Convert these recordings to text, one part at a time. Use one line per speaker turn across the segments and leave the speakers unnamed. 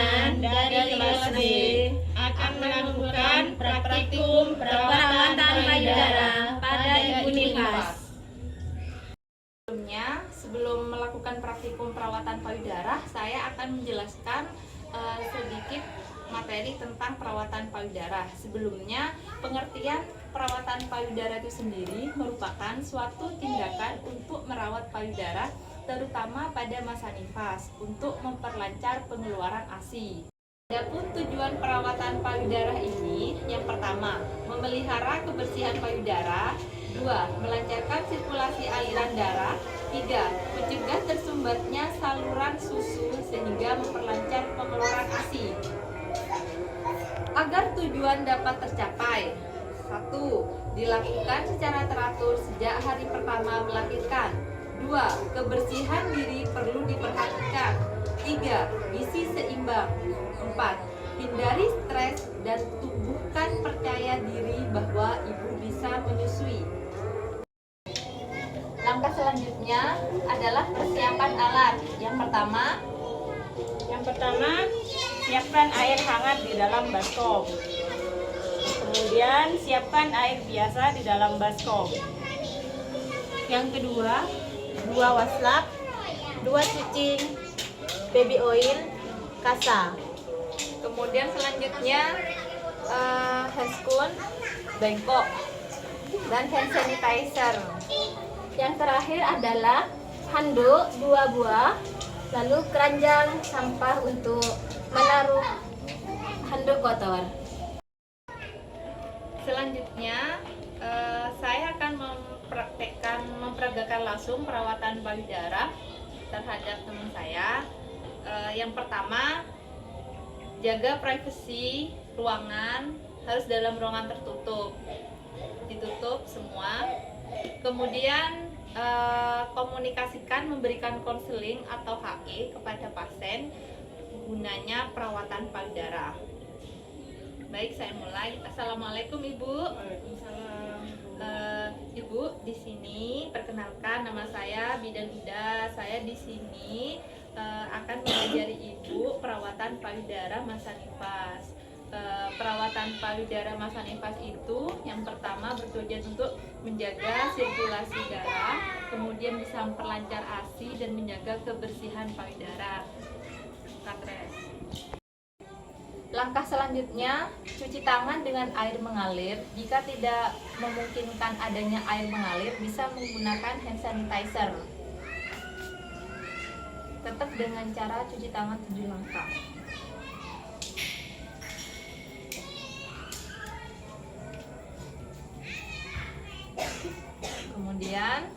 Adrian dari kelas D akan melakukan praktikum perawatan payudara pada Ibu Nifas.
Sebelum melakukan praktikum perawatan payudara, saya akan menjelaskan sedikit materi tentang perawatan payudara. Sebelumnya, pengertian perawatan payudara itu sendiri merupakan suatu tindakan untuk merawat payudara, terutama pada masa nifas, untuk memperlancar pengeluaran ASI. Adapun tujuan perawatan payudara ini, yang pertama, memelihara kebersihan payudara. 2. Melancarkan sirkulasi aliran darah. 3. Mencegah tersumbatnya saluran susu sehingga memperlancar pengeluaran ASI. Agar tujuan dapat tercapai, 1. Dilakukan secara teratur sejak hari pertama melahirkan. 2. Kebersihan diri perlu diperhatikan. 3. Gizi seimbang. 4. Hindari stres dan tumbuhkan percaya diri bahwa ibu bisa menyusui. Langkah selanjutnya adalah persiapan alat. Yang pertama,
Siapkan air hangat di dalam baskom. Kemudian siapkan air biasa di dalam baskom. Yang kedua, 2 waslap, 2 cucing, baby oil, kasa.
kemudian selanjutnya handscoon, bengkok, dan hand sanitizer.
Yang terakhir adalah handuk 2 buah, lalu keranjang sampah untuk menaruh handuk kotor.
Selanjutnya saya akan memperagakan langsung perawatan payudara terhadap teman saya. Yang pertama, jaga privasi ruangan, harus dalam ruangan tertutup, ditutup semua. Kemudian komunikasikan, memberikan konseling atau HE kepada pasien gunanya perawatan payudara. Baik, saya mulai. Assalamualaikum Ibu.
Waalaikumsalam.
Ibu, di sini perkenalkan, nama saya Bidan Ida. Saya di sini akan mengajari Ibu perawatan payudara masa nifas. Perawatan payudara masa nifas itu yang pertama bertujuan untuk menjaga sirkulasi darah, kemudian bisa memperlancar ASI dan menjaga kebersihan payudara. Katres. Langkah selanjutnya, cuci tangan dengan air mengalir. Jika tidak memungkinkan adanya air mengalir, bisa menggunakan hand sanitizer. Tetap dengan cara cuci tangan 7 langkah. Kemudian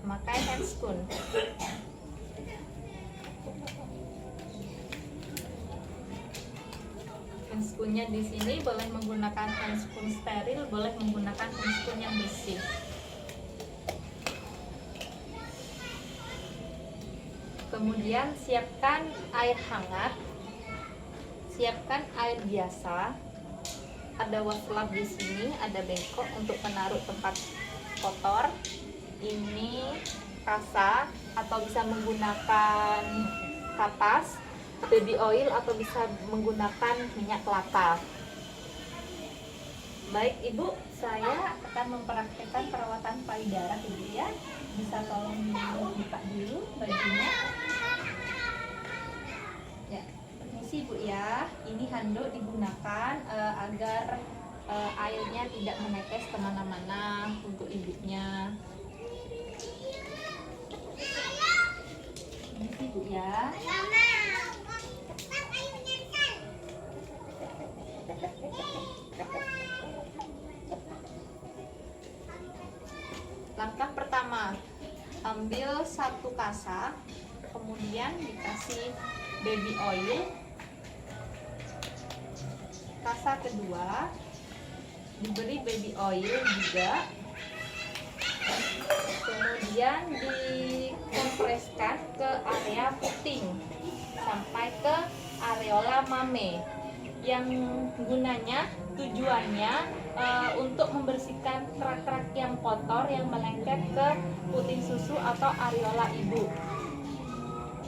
memakai handscoon. Handscoonnya di sini boleh menggunakan handscoon steril, boleh menggunakan handscoon yang bersih. Kemudian siapkan air hangat, siapkan air biasa. Ada waslap di sini, ada bengkok untuk menaruh tempat kotor. Ini kasa atau bisa menggunakan kapas, baby oil atau bisa menggunakan minyak kelapa. Baik Ibu, saya akan mempraktikkan perawatan payudara dulu ya. Bisa tolong buka dulu bajunya. Ya, permisi Bu ya. Ini handuk digunakan agar airnya tidak menetes kemana-mana untuk ibunya. Permisi Bu ya. Langkah pertama, ambil 1 kasa, kemudian dikasih baby oil. Kasa kedua diberi baby oil juga, kemudian dikompreskan ke area puting sampai ke areola mame, yang gunanya tujuannya untuk membersihkan kerak-kerak yang kotor yang melengket ke puting susu atau areola ibu.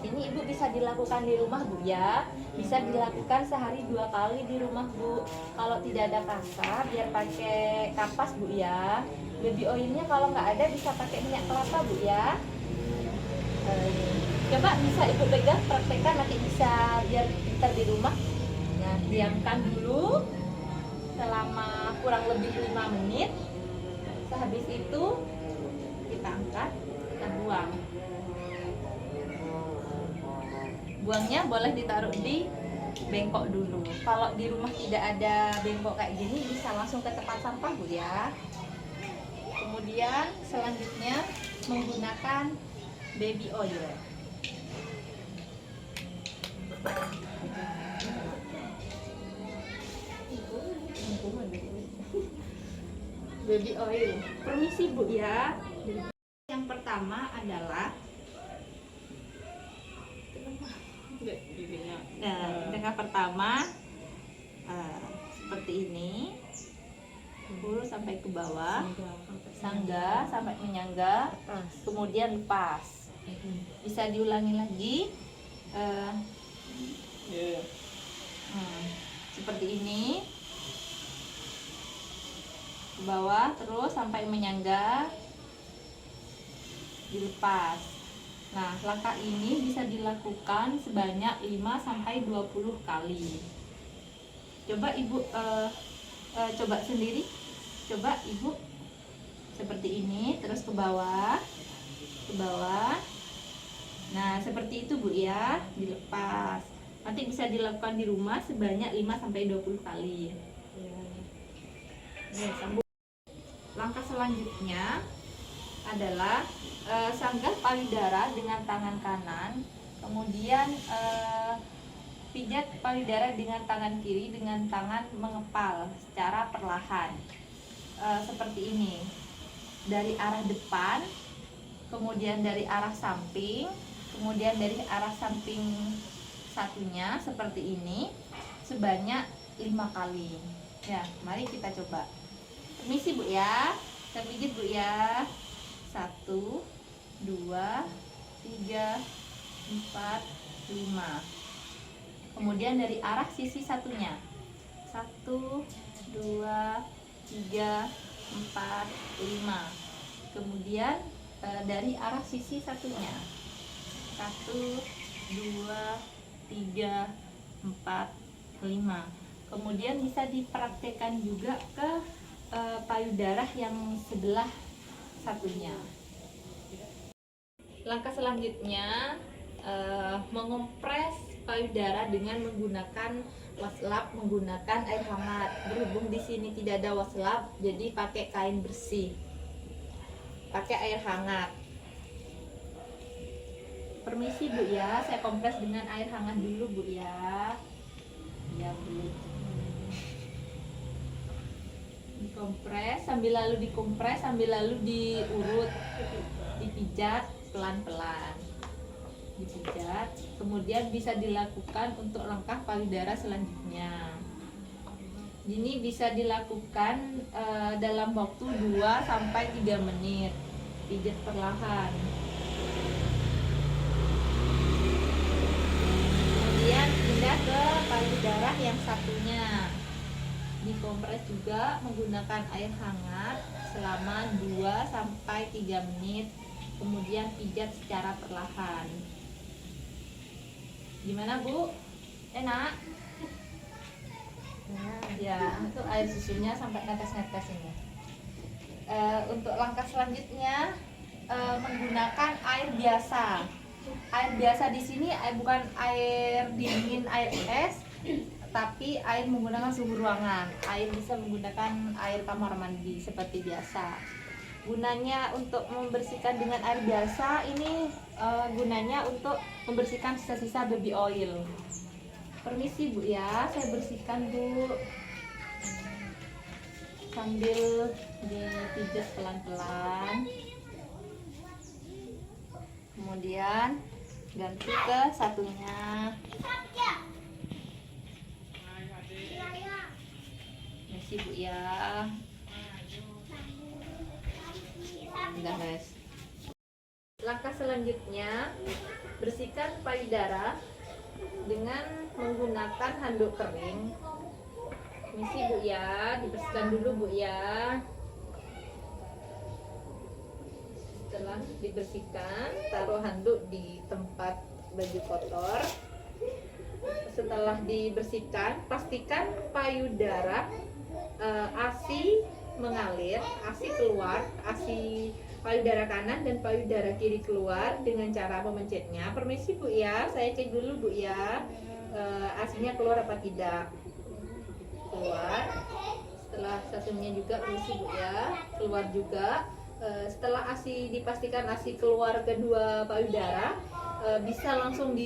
Ini Ibu bisa dilakukan di rumah Bu ya. Bisa dilakukan sehari 2 kali di rumah Bu. Kalau tidak ada kasa biar pakai kapas Bu ya. Baby oilnya kalau nggak ada bisa pakai minyak kelapa Bu ya. Coba bisa Ibu pegang, praktekkan nanti bisa biar pintar di rumah. Nah, diamkan dulu selama kurang lebih 5 menit. Sehabis itu kita angkat, kita buang. Buangnya boleh ditaruh di bengkok dulu. Kalau di rumah tidak ada bengkok kayak gini, bisa langsung ke tempat sampah Bu ya. Kemudian selanjutnya menggunakan baby oil. Baby oil. Permisi Bu ya. Yang pertama adalah dengan pertama seperti ini, urus sampai ke bawah, sangga sampai menyangga, kemudian lepas. Bisa diulangi lagi, seperti ini, ke bawah terus sampai menyangga, dilepas. Nah, langkah ini bisa dilakukan sebanyak 5-20 kali. Coba Ibu coba sendiri. Coba Ibu seperti ini, terus ke bawah. Ke bawah. Nah, seperti itu Bu ya, dilepas. Nanti bisa dilakukan di rumah sebanyak 5-20 kali. Langkah selanjutnya adalah sanggah payudara dengan tangan kanan, kemudian pijat payudara dengan tangan kiri dengan tangan mengepal secara perlahan, seperti ini, dari arah depan, kemudian dari arah samping, kemudian dari arah samping satunya seperti ini, sebanyak 5 kali. Ya, mari kita coba. Permisi Bu ya, saya pijit Bu ya. 1, 2, 3, 4, 5. Kemudian dari arah sisi satunya 1, 2, 3, 4, 5. Kemudian dari arah sisi satunya 1, 2, 3, 4, 5. Kemudian bisa dipraktekkan juga ke payudara yang sebelah satunya. Langkah selanjutnya mengompres payudara dengan menggunakan waslap, menggunakan air hangat. Berhubung di sini tidak ada waslap, jadi pakai kain bersih, pakai air hangat. Permisi Bu ya, saya kompres dengan air hangat dulu Bu ya. Ya Bu. Dikompres sambil lalu diurut, dipijat pelan-pelan, dipijat. Kemudian bisa dilakukan untuk langkah payudara selanjutnya. Ini bisa dilakukan dalam waktu 2-3 menit, pijat perlahan. Kemudian pindah ke payudara yang satunya. Dikompres juga menggunakan air hangat selama 2-3 menit, kemudian pijat secara perlahan. Gimana Bu? Enak? Ya, untuk air susunya sampai netes-netes ini. Untuk langkah selanjutnya menggunakan air biasa. Air biasa di sini bukan air dingin, air es, tapi air menggunakan suhu ruangan. Air bisa menggunakan air kamar mandi seperti biasa. Gunanya untuk membersihkan dengan air biasa ini gunanya untuk membersihkan sisa-sisa baby oil. Permisi Bu ya, saya bersihkan Bu. Sambil dipijat pelan-pelan. Kemudian ganti ke satunya. Permisi Bu ya. Udah guys. Langkah selanjutnya, bersihkan payudara dengan menggunakan handuk kering. Misi Bu ya, dibersihkan dulu Bu ya. Setelah dibersihkan, taruh handuk di tempat baju kotor. Setelah dibersihkan, pastikan payudara ASI mengalir, ASI keluar, ASI payudara kanan dan payudara kiri keluar dengan cara memencetnya. Permisi Bu ya, saya cek dulu Bu ya, ASI-nya keluar apa tidak. Keluar. Setelah satunya juga permisi Bu ya, keluar juga. Setelah ASI dipastikan ASI keluar kedua payudara, bisa langsung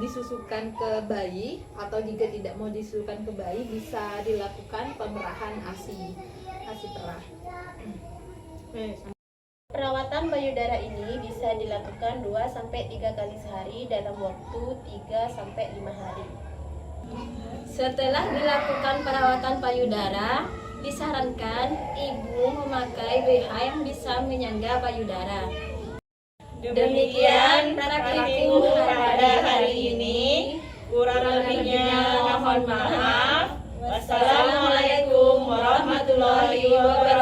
disusukan ke bayi, atau jika tidak mau disusukan ke bayi bisa dilakukan pemerahan ASI perah.
Perawatan payudara ini bisa dilakukan 2-3 kali sehari dalam waktu 3-5 hari.
Setelah dilakukan perawatan payudara, disarankan ibu memakai BH yang bisa menyangga payudara.
Demikian praktikum pada hari ini. Kurang lebihnya mohon maaf. Wassalamualaikum warahmatullahi wabarakatuh.